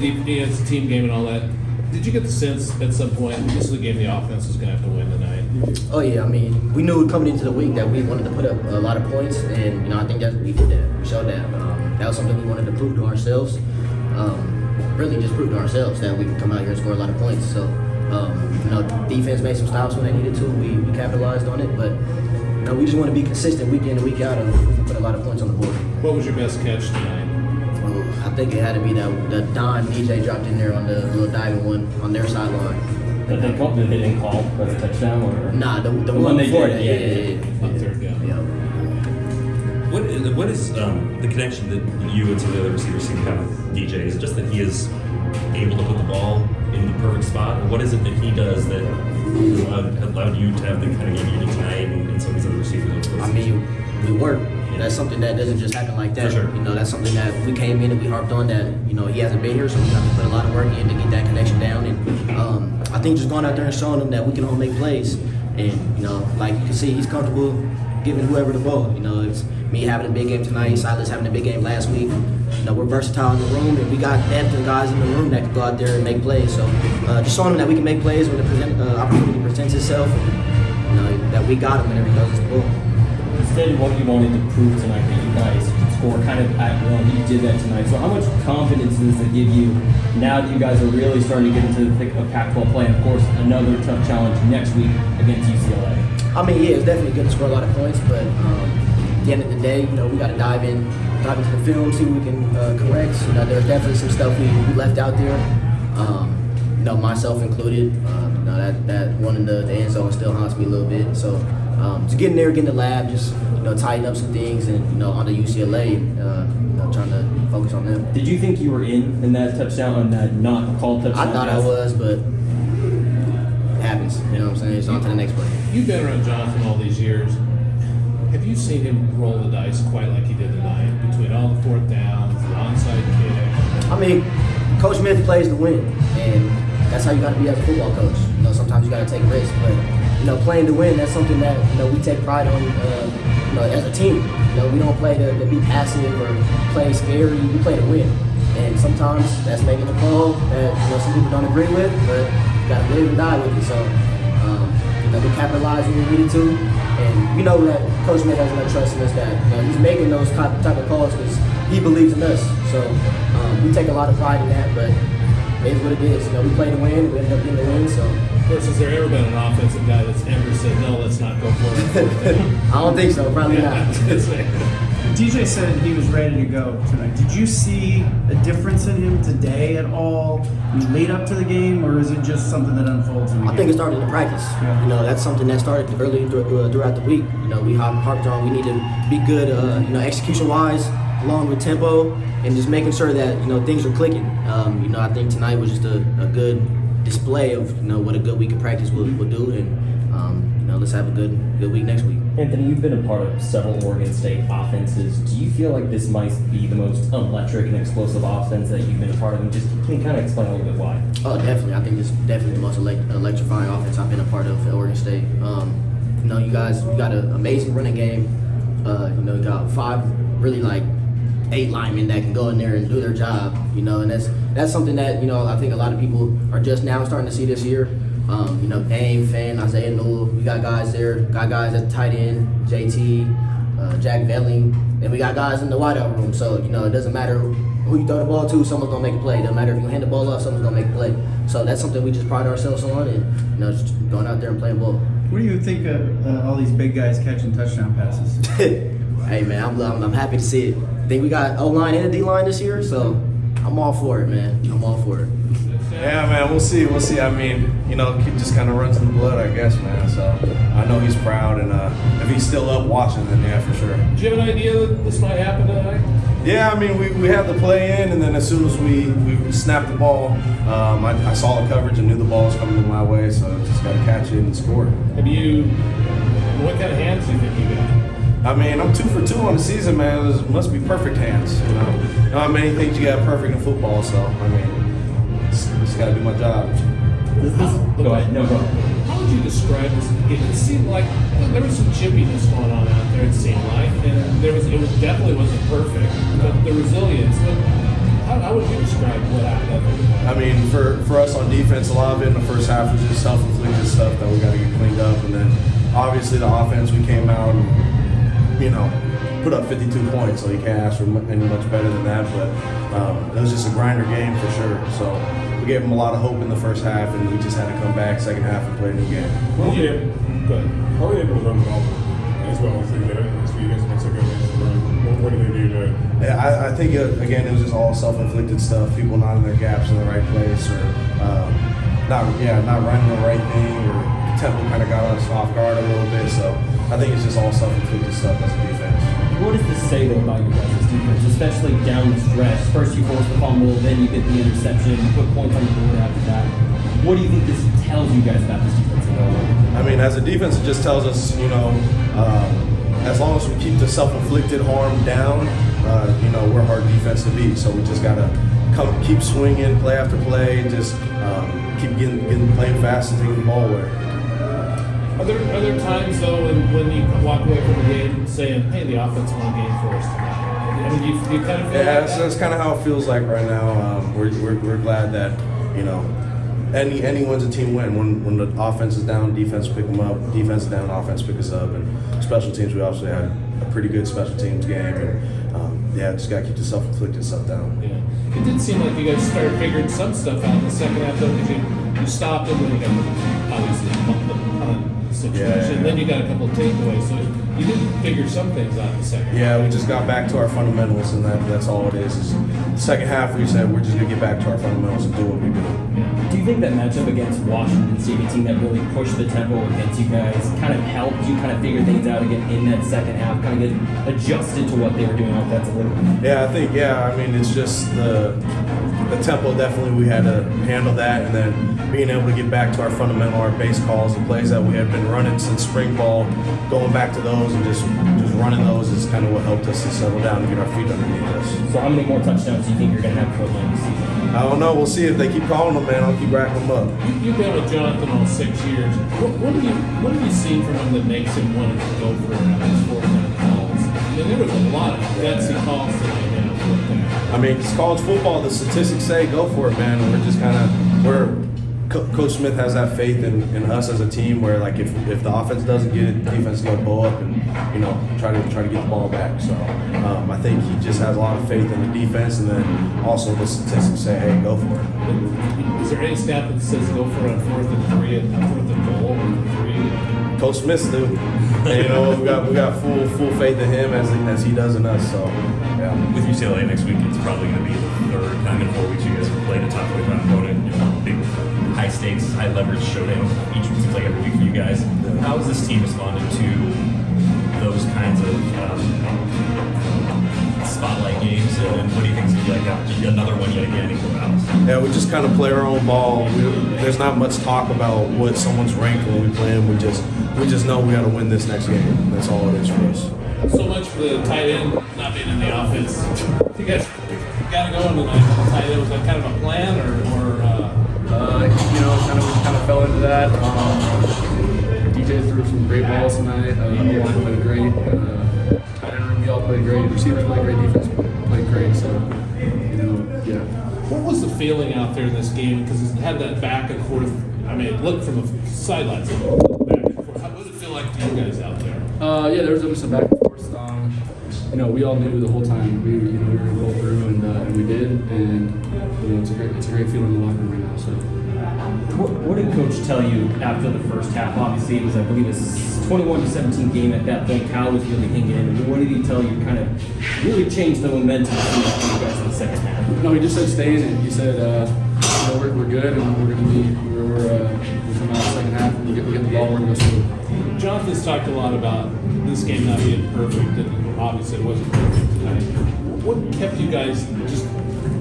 it's a team game and all that. Did you get the sense at some point this is the game the offense is going to have to win tonight? Oh yeah, I mean, we knew coming into the week that we wanted to put up a lot of points, and I think that we did that. We showed that. That was something we wanted to prove to ourselves. Really, just prove to ourselves that we can come out here and score a lot of points. So, defense made some stops when they needed to. We capitalized on it, but we just want to be consistent week in and week out, and we can put a lot of points on the board. What was your best catch tonight? I think it had to be the Don DJ dropped in there on the little diving one on their sideline. Did they didn't call as a touchdown or? Nah, the one before that. On third down. Yeah. What is the connection that you and some of the other receivers seem to have with DJ? Is it just that he is able to put the ball in the perfect spot? Or what is it that he does that has allowed you to have the kind of game you did tonight and some of these other receivers? I mean, we work. That's something that doesn't just happen like that. For sure. That's something that we came in and we harped on that, he hasn't been here, so we have to put a lot of work in to get that connection down. And I think just going out there and showing them that we can all make plays. And, like you can see, he's comfortable giving whoever the ball. It's me having a big game tonight, Silas having a big game last week. We're versatile in the room, and we got depth and guys in the room that can go out there and make plays. So just showing them that we can make plays when the opportunity presents itself, and, that we got them whenever he goes to the ball. Instead, what you wanted to prove tonight that you guys could score kind of at will, you did that tonight. So how much confidence does it give you now that you guys are really starting to get into the thick of Pac-12 play? And of course, another tough challenge next week against UCLA. I mean, yeah, it's definitely good to score a lot of points, but at the end of the day, we got to dive into the film, see what we can correct. There's definitely some stuff we left out there, myself included. That one in the end zone still haunts me a little bit. So to get in there, get in the lab, just tighten up some things, and on the UCLA, trying to focus on them. Did you think you were in that touchdown, on that not called touchdown? I thought I was, but it happens. You know what I'm saying? It's on to the next play. You've been around Jonathan all these years. Have you seen him roll the dice quite like he did tonight between all the fourth downs, the onside kick? I mean, Coach Smith plays to win, and that's how you got to be as a football coach. Sometimes you got to take risks, but playing to win, that's something that we take pride on. As a team, we don't play to be passive or play scary. We play to win, and sometimes that's making a call that some people don't agree with, but you got to live and die with it. So we capitalize when we needed to, and we know that Coach Smith has enough trust in us that he's making those type of calls because he believes in us. So we take a lot of pride in that, but it is what it is. We play to win. We end up getting the win. So. Of course, has there ever been an offensive guy that's ever said, no, let's not go for it? I don't think so. Probably not. DJ said he was ready to go tonight. Did you see a difference in him today at all in the lead up to the game, or is it just something that unfolds in the game? I think it started in practice. Yeah. That's something that started early throughout the week. We harped on we need to be good, execution-wise, along with tempo, and just making sure that things are clicking. I think tonight was just a good display of what a good week of practice will do, and let's have a good week next week. Anthony, you've been a part of several Oregon State offenses. Do you feel like this might be the most electric and explosive offense that you've been a part of? And just can you kind of explain a little bit why? Oh, definitely. I think it's definitely the most electrifying offense I've been a part of at Oregon State. You guys, you got an amazing running game. You got 8 linemen that can go in there and do their job. And that's something that I think a lot of people are just now starting to see this year. Dame, Finn, Isaiah Newell, we got guys there. Got guys at the tight end, JT, Jack Velling, and we got guys in the wideout room. So it doesn't matter who you throw the ball to, someone's gonna make a play. It doesn't matter if you hand the ball off, someone's gonna make a play. So that's something we just pride ourselves on, and just going out there and playing ball. What do you think of all these big guys catching touchdown passes? Hey man, I'm happy to see it. I think we got O-line and a D-line this year, so I'm all for it, man. I'm all for it. Yeah, man, we'll see. I mean, it just kind of runs in the blood, I guess, man. So I know he's proud, and if he's still up watching, then yeah, for sure. Did you have an idea that this might happen tonight? Yeah, I mean, we had the play in, and then as soon as we snapped the ball, I saw the coverage and knew the ball was coming my way, so just got to catch it and score. What kind of hands do you think you got? I mean, I'm 2 for 2 on the season, man. It must be perfect hands, Not how many things you got perfect in football, so, I mean, just got to do my job. Go ahead. No, go ahead. How would you describe this game? It seemed like there was some chippiness going on out there, it seemed like. And it definitely wasn't perfect, but the resilience. How would you describe what happened? I mean, for us on defense, a lot of it in the first half was just self-inflicted stuff that we got to get cleaned up, and then obviously the offense, we came out and, you know, put up 52 points, so you can't ask for any much better than that, but it was just a grinder game for sure. So we gave them a lot of hope in the first half, and we just had to come back second half and play a new game. Go ahead. How are they able to run the ball as well as they did against you guys against a good run? What do they do to? Yeah, I think again it was just all self-inflicted stuff. People not in their gaps in the right place, or not running the right thing, or tempo kind of got us off guard a little bit. So I think it's just all self-inflicted stuff as a defense. What does this say though about your guys' defense, especially down the stretch? First you force the fumble, then you get the interception, you put points on the board after that. What do you think this tells you guys about this defense? I mean, as a defense, it just tells us, you know, as long as we keep the self-inflicted harm down, you know, we're a hard defense to beat. So we just gotta keep swinging, play after play, and just keep playing fast and taking the ball away. Are there times though when you walk away from the game saying, "Hey, the offense won a game for us tonight"? I mean, you kind of feel like that's kind of how it feels like right now. We're glad that, you know, anyone's a team win. When the offense is down, defense pick them up. Defense is down, offense pick us up. And special teams, we obviously had a pretty good special teams game. And just gotta keep the self-inflicted stuff down. Yeah. It did seem like you guys started figuring some stuff out in the second half, though, because you stopped it when you got obviously the punt situation. Then you got a couple of takeaways, so you did figure some things out in the second half. Yeah, we just got back to our fundamentals, and that's all it is. The second half, we said we're just gonna get back to our fundamentals and do what we do. Do you think that matchup against Washington State, a team that really pushed the tempo against you guys, kind of helped you kind of figure things out again in that second half, kind of get adjusted to what they were doing offensively? Yeah, I think, I mean, it's just the tempo, definitely we had to handle that, and then being able to get back to our fundamental, our base calls, the plays that we had been running since spring ball, going back to those and just running those is kind of what helped us to settle down and get our feet underneath us. So how many more touchdowns do you think you're going to have for the season? I don't know. We'll see. If they keep calling them, man, I'll keep racking them up. You've been with Jonathan all 6 years. What have you seen from him that makes him want to go for these fourth down calls? I mean, there was a lot of gutsy calls tonight. I mean, it's college football. The statistics say go for it, man. We're just kind of Coach Smith has that faith in us as a team, where like if the offense doesn't get it, the defense is gonna blow up and, you know, try to get the ball back. So I think he just has a lot of faith in the defense, and then also the statistics say, hey, go for it. Is there any stat that says go for it on 4th and 3, and 4th and goal or 3? Coach Smith do. And, you know, we got full faith in him as he does in us. So yeah. With UCLA next week, it's probably going to be the third time in 4 weeks you guys have played a top 25 opponent. You know, big, high stakes, high leverage showdown. Each seems like every week for you guys. How has this team responded to those kinds of spotlight games? And what do you think is going to be like another one yet again in Corvallis? Yeah, we just kind of play our own ball. There's not much talk about what someone's ranked when we play them. We just know we got to win this next game. That's all it is for us. So much for the tight end not being in the offense. You guys got to go into the tight end. Was that kind of a plan, or you know, kind of fell into that. DJ threw some great balls tonight. O-line played great. Tight end room, we all played great. Receivers played great. Defense played great. So, you know, yeah. What was the feeling out there in this game? Because it had that back and forth. I mean, it looked from the sidelines. Back and forth. How did it feel like to you guys out there? Yeah, there was some back and forth. You know, we all knew the whole time we were going to go through, and we did. And you know, it's a great feeling in the locker room right now. So. What did Coach tell you after the first half? Obviously, it was, I believe, a 21-17 game at that point. Kyle was really hanging in. And what did he tell you? Kind of really changed the momentum for you guys in the second half. No, he just said stay in it. He said, you know, we're good, and we're going to be. We come out the second half, and we get the ball. We're going to go through. Jonathan's talked a lot about this game not being perfect, and obviously it wasn't perfect tonight. What kept you guys just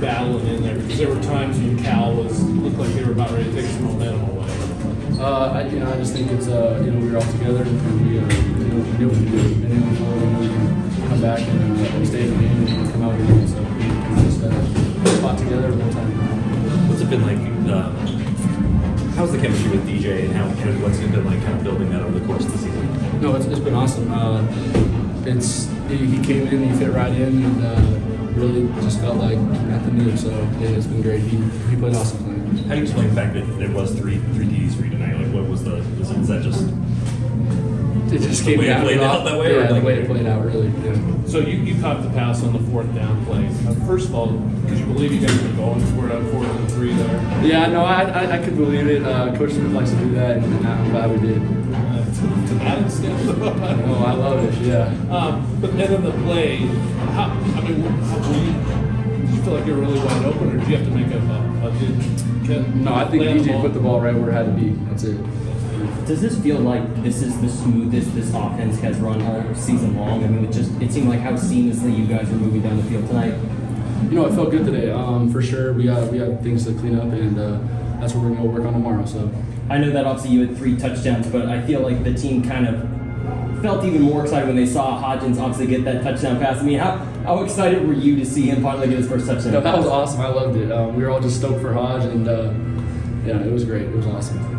battling in there? Because there were times when Cal looked like they were about ready to take some momentum away. I just think it's you know, we were all together, and we knew what we did. And then we can come back and stay in the game and come out with it. So we just fought together the whole time. What's it been like? How's the chemistry with DJ, and what's it been like kind of building that over the course of the season? No, it's been awesome. He came in, he fit right in, and really just felt like Anthony Gould. So yeah, it's been great. He played awesome tonight. How do you explain the fact that there was three DDs for you tonight? Like, what was is that just It just the came way it out played out that way? Yeah, or like, the way it played out, really. Yeah. So you caught the pass on the 4th down play. First of all, could you believe you guys were going for it on 4th and 3 there? Yeah, no, I could believe it. Coach Smith likes to do that, and I'm glad we did. To that extent. Oh, I love it. Yeah. But then in the play, how did you feel like you were really wide open, or did you have to make a good No, I think play on the DJ ball? put the ball right where it had to be. That's it. Does this feel like this is the smoothest this offense has run all season long? I mean, it seemed like how seamlessly you guys were moving down the field tonight. You know, it felt good today. For sure, we got things to clean up, and that's what we're gonna go work on tomorrow. So. I know that obviously you had 3 touchdowns, but I feel like the team kind of felt even more excited when they saw Hodgins obviously get that touchdown pass. I mean, how excited were you to see him finally get his first touchdown? No, that was awesome. I loved it. We were all just stoked for Hodge, and yeah, it was great. It was awesome.